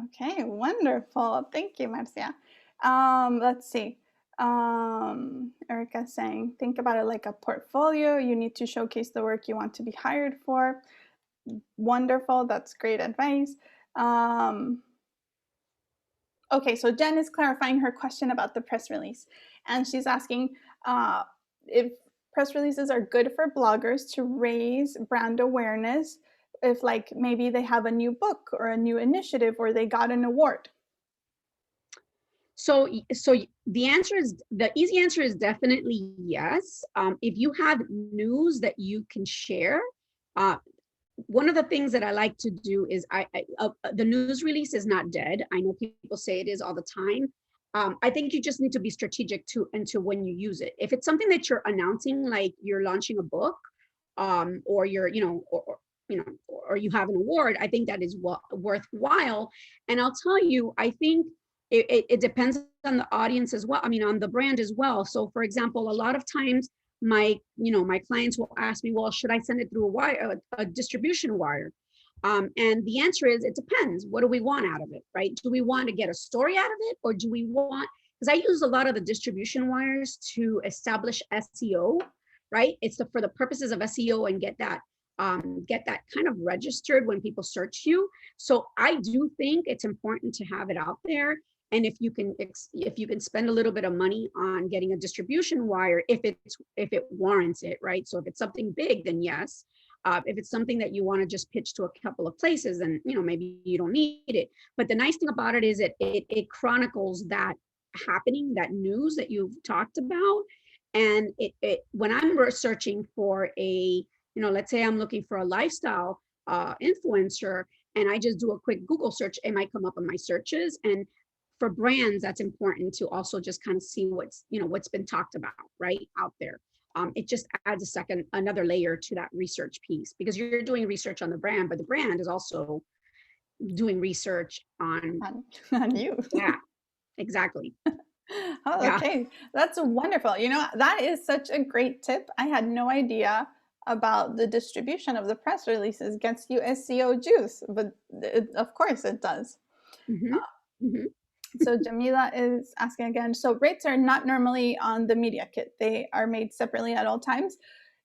Speaker 1: Okay, wonderful. Thank you, Marcia. Let's see. Erica's saying, think about it like a portfolio. You need to showcase the work you want to be hired for. Wonderful. That's great advice. Okay, so Jen is clarifying her question about the press release. And she's asking if press releases are good for bloggers to raise brand awareness, if like maybe they have a new book or a new initiative, or they got an award.
Speaker 2: So the easy answer is definitely yes. If you have news that you can share, one of the things that I like to do is the news release is not dead. I know people say it is all the time. I think you just need to be strategic into when you use it. If it's something that you're announcing, like you're launching a book, or you're, or you have an award, I think that is worthwhile. And I'll tell you, I think it depends on the audience as well. I mean, on the brand as well. So for example, a lot of times my clients will ask me, well, should I send it through a wire, a distribution wire? And the answer is, it depends. What do we want out of it, right? Do we want to get a story out of it, or do we want, because I use a lot of the distribution wires to establish SEO, right? It's for the purposes of SEO, and get that kind of registered when people search you. So I do think it's important to have it out there. And if you can spend a little bit of money on getting a distribution wire, if it warrants it, right? So if it's something big, then yes. If it's something that you want to just pitch to a couple of places, then maybe you don't need it. But the nice thing about it is it chronicles that happening, that news that you've talked about. And it when I'm researching for a, let's say I'm looking for a lifestyle influencer, and I just do a quick Google search, it might come up in my searches. And for brands, that's important to also just kind of see what's been talked about right out there. It just adds another layer to that research piece, because you're doing research on the brand, but the brand is also doing research on
Speaker 1: you.
Speaker 2: Yeah, exactly.
Speaker 1: Oh,
Speaker 2: Yeah.
Speaker 1: okay. That's wonderful. That is such a great tip. I had no idea about the distribution of the press releases gets you SEO juice, but of course it does.
Speaker 2: Mm-hmm. Mm-hmm.
Speaker 1: So Jamila is asking again, so rates are not normally on the media kit. They are made separately at all times.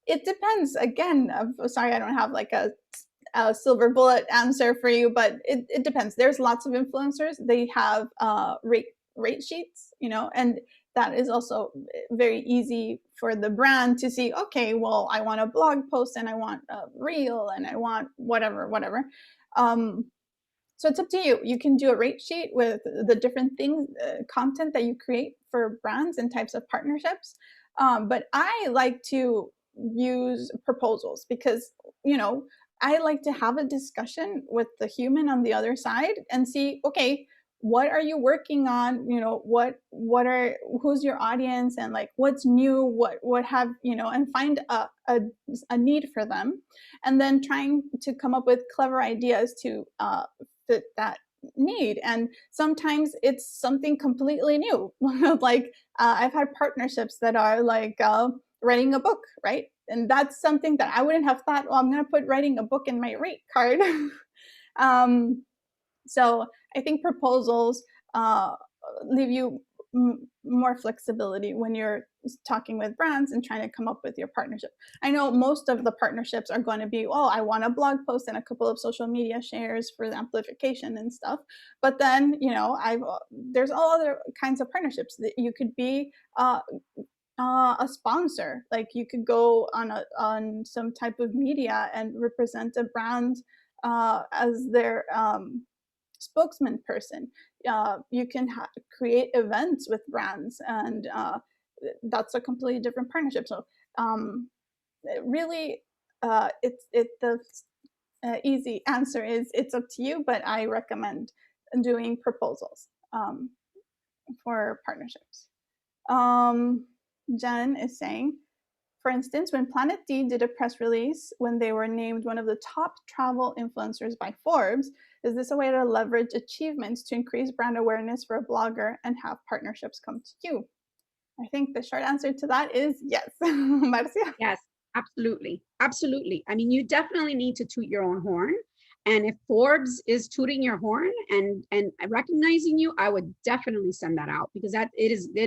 Speaker 1: It depends. Again, sorry, I don't have like a silver bullet answer for you, but it depends. There's lots of influencers. They have rate sheets, and that is also very easy for the brand to see, okay, well, I want a blog post, and I want a reel, and I want whatever. So it's up to you. You can do a rate sheet with the different things, content that you create for brands and types of partnerships. But I like to use proposals because, I like to have a discussion with the human on the other side and see, okay, what are you working on? Who's your audience, and like what's new, what have, and find a need for them, and then trying to come up with clever ideas to fit that need. And sometimes it's something completely new. Like I've had partnerships that are like writing a book, right? And that's something that I wouldn't have thought, well, I'm going to put writing a book in my rate card. So I think proposals leave you more flexibility when you're talking with brands and trying to come up with your partnership. I know most of the partnerships are going to be, oh, I want a blog post and a couple of social media shares for the amplification and stuff. But then, there's all other kinds of partnerships that you could be a sponsor. Like you could go on some type of media and represent a brand as their spokesman person. You can create events with brands, and that's a completely different partnership. So really, the easy answer is it's up to you, but I recommend doing proposals for partnerships. Jen is saying, for instance, when Planet D did a press release when they were named one of the top travel influencers by Forbes, is this a way to leverage achievements to increase brand awareness for a blogger and have partnerships come to you? I think the short answer to that is yes. Marcia?
Speaker 2: Yes, absolutely. Absolutely. I mean, you definitely need to toot your own horn. And if Forbes is tooting your horn and recognizing you, I would definitely send that out, because it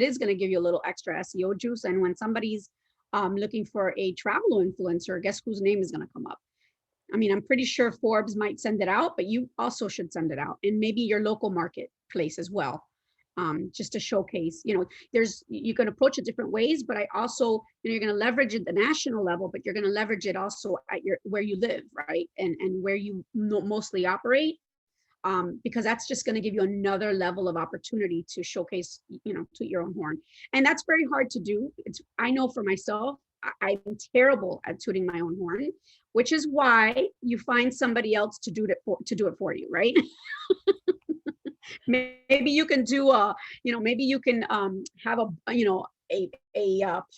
Speaker 2: is going to give you a little extra SEO juice. And when somebody's looking for a travel influencer, guess whose name is going to come up? I mean, I'm pretty sure Forbes might send it out, but you also should send it out, and maybe your local marketplace as well. Just to showcase, you can approach it different ways, but I also, you're going to leverage it at the national level, but you're going to leverage it also at where you live, right? And where you mostly operate, because that's just going to give you another level of opportunity to showcase, to your own horn. And that's very hard to do. I know for myself, I'm terrible at tooting my own horn, which is why you find somebody else to do it for you, right? Maybe you can do maybe you can have a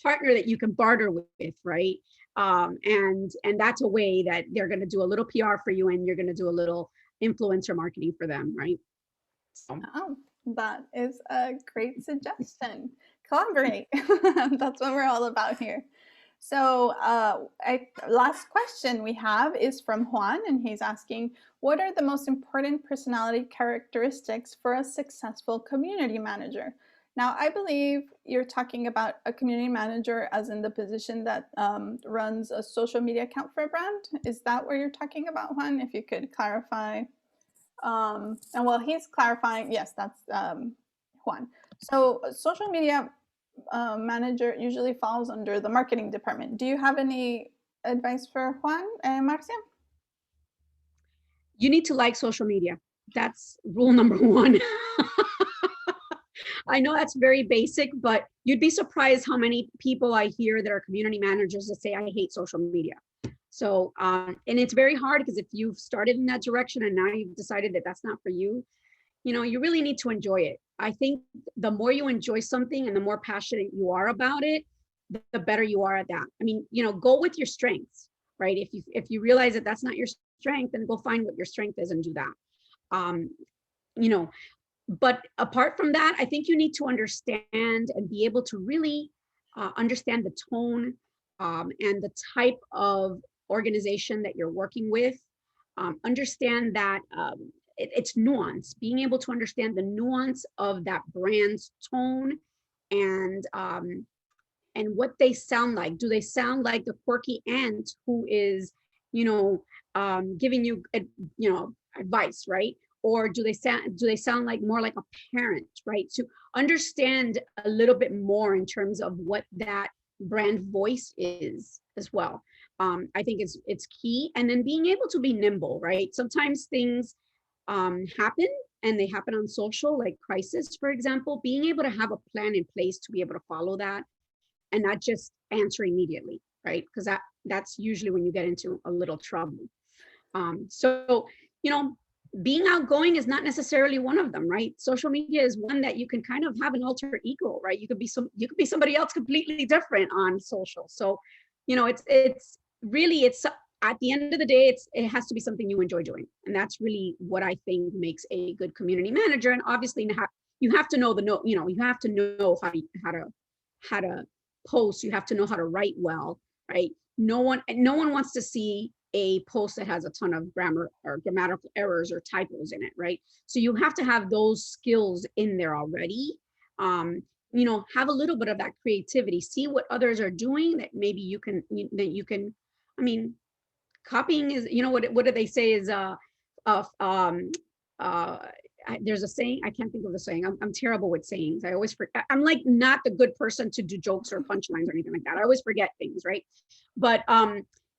Speaker 2: partner that you can barter with, right? And that's a way that they're going to do a little PR for you, and you're going to do a little influencer marketing for them, right? So.
Speaker 1: Oh, that is a great suggestion. Collaborate. That's what we're all about here. So, last question we have is from Juan, and he's asking, what are the most important personality characteristics for a successful community manager? Now, I believe you're talking about a community manager as in the position that runs a social media account for a brand. Is that what you're talking about, Juan? If you could clarify. And while he's clarifying, yes, that's Juan. So social media manager usually falls under the marketing department. Do you have any advice for Juan and Marcia?
Speaker 2: You need to like social media. That's rule number one. I know that's very basic, but you'd be surprised how many people I hear that are community managers that say, I hate social media. So, and it's very hard because if you've started in that direction and now you've decided that that's not for you, you really need to enjoy it. I think the more you enjoy something and the more passionate you are about it, the better you are at that. I mean, go with your strengths, right? If you realize that that's not your strength, then go find what your strength is and do that. But apart from that, I think you need to understand and be able to really understand the tone and the type of organization that you're working with. Understand that it's nuance, being able to understand the nuance of that brand's tone and what they sound like. Do they sound like the quirky aunt who is, giving you, advice, right? Or do they sound like more like a parent, right? To understand a little bit more in terms of what that brand voice is as well. I think it's key. And then being able to be nimble, right? Sometimes things happen, and they happen on social, like crisis, for example. Being able to have a plan in place to be able to follow that and not just answer immediately, right? Because that's usually when you get into a little trouble. So, being outgoing is not necessarily one of them, right? Social media is one that you can kind of have an alter ego, right? You could be somebody else completely different on social. So, it's really, at the end of the day, it has to be something you enjoy doing. And that's really what I think makes a good community manager. And obviously you have to know you have to know how to post. You have to know how to write well, right? No one wants to see a post that has a ton of grammar or grammatical errors or typos in it, right? So you have to have those skills in there already. Have a little bit of that creativity, see what others are doing that maybe you can, I mean, copying is, what do they say is, there's a saying, I can't think of the saying. I'm terrible with sayings. I always forget. I'm like not the good person to do jokes or punchlines or anything like that. I always forget things, right? But,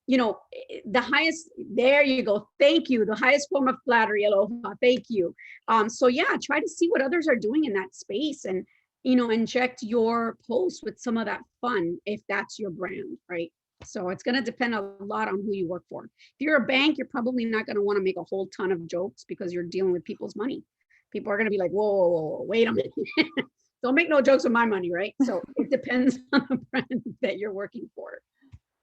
Speaker 2: the highest, there you go. Thank you. The highest form of flattery, aloha. Thank you. So yeah, try to see what others are doing in that space and, inject your post with some of that fun if that's your brand, right? So it's going to depend a lot on who you work for. If you're a bank, you're probably not going to want to make a whole ton of jokes because you're dealing with people's money. People are going to be like, whoa, wait a minute. Don't make no jokes with my money, right? So it depends on the brand that you're working for.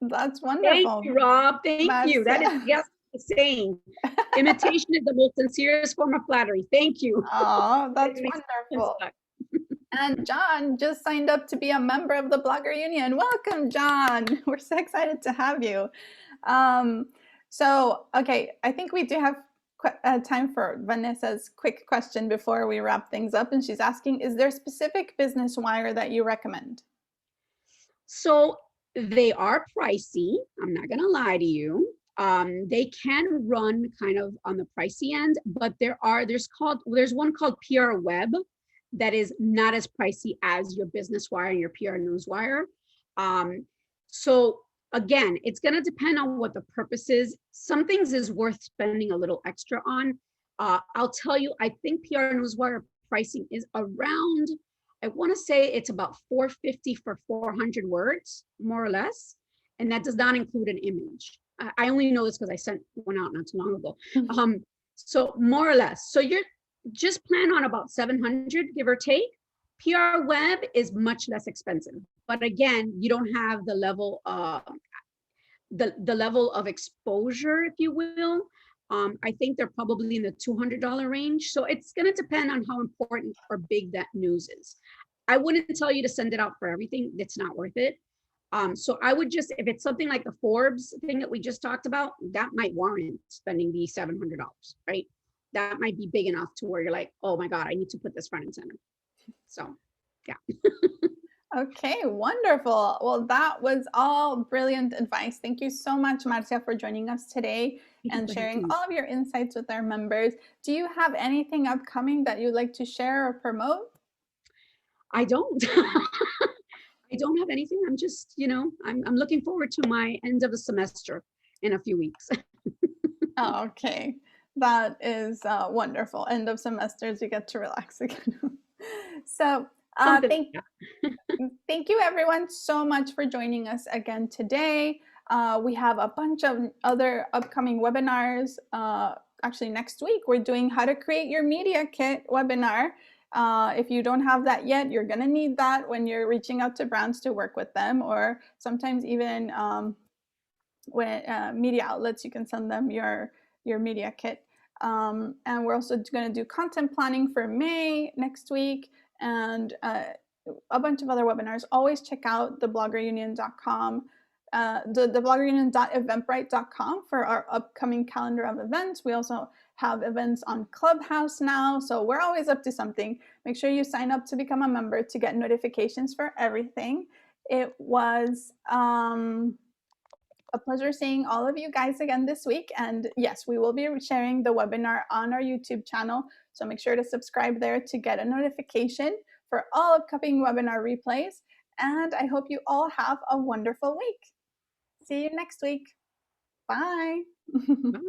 Speaker 1: That's wonderful.
Speaker 2: Thank you, Rob. Thank you. That is, yes, the saying. Imitation is the most sincerest form of flattery. Thank you.
Speaker 1: Oh, that's wonderful. And John just signed up to be a member of the Blogger Union. Welcome, John. We're so excited to have you. Okay, I think we do have time for Vanessa's quick question before we wrap things up. And she's asking, is there a specific business wire that you recommend?
Speaker 2: So they are pricey. I'm not going to lie to you. They can run kind of on the pricey end, but there's one called PR Web that is not as pricey as your business wire and your PR Newswire. So again, it's going to depend on what the purpose is. Some things is worth spending a little extra on. I'll tell you, I think PR Newswire pricing is around I want to say it's about $4.50 for 400 words, more or less. And that does not include an image. I only know this because I sent one out not too long ago. So more or less. So you're just plan on about 700, give or take. PR web is much less expensive. But again, you don't have the level of the level of exposure, if you will. I think they're probably in the $200 range. So it's going to depend on how important or big that news is. I wouldn't tell you to send it out for everything. It's not worth it. So I would just, if it's something like the Forbes thing that we just talked about, that might warrant spending the $700, right? That might be big enough to where you're like, oh my God, I need to put this front and center. So, yeah.
Speaker 1: Okay, wonderful. Well, that was all brilliant advice. Thank you so much, Marcia, for joining us today and sharing all of your insights with our members. Do you have anything upcoming that you'd like to share or promote?
Speaker 2: I don't. I don't have anything. I'm just, I'm looking forward to my end of the semester in a few weeks.
Speaker 1: Oh, okay. That is wonderful. End of semesters, you get to relax again. So thank you everyone so much for joining us again today. We have a bunch of other upcoming webinars. Actually, next week, we're doing how to create your media kit webinar. If you don't have that yet, you're going to need that when you're reaching out to brands to work with them, or sometimes even when media outlets, you can send them your media kit. And we're also going to do content planning for May next week, and a bunch of other webinars. Always check out thebloggerunion.com, the bloggerunion.eventbrite.com for our upcoming calendar of events. We also have events on Clubhouse now, so we're always up to something. Make sure you sign up to become a member to get notifications for everything. It was a pleasure seeing all of you guys again this week. And yes, we will be sharing the webinar on our YouTube channel. So make sure to subscribe there to get a notification for all upcoming webinar replays. And I hope you all have a wonderful week. See you next week. Bye.
Speaker 2: Bye.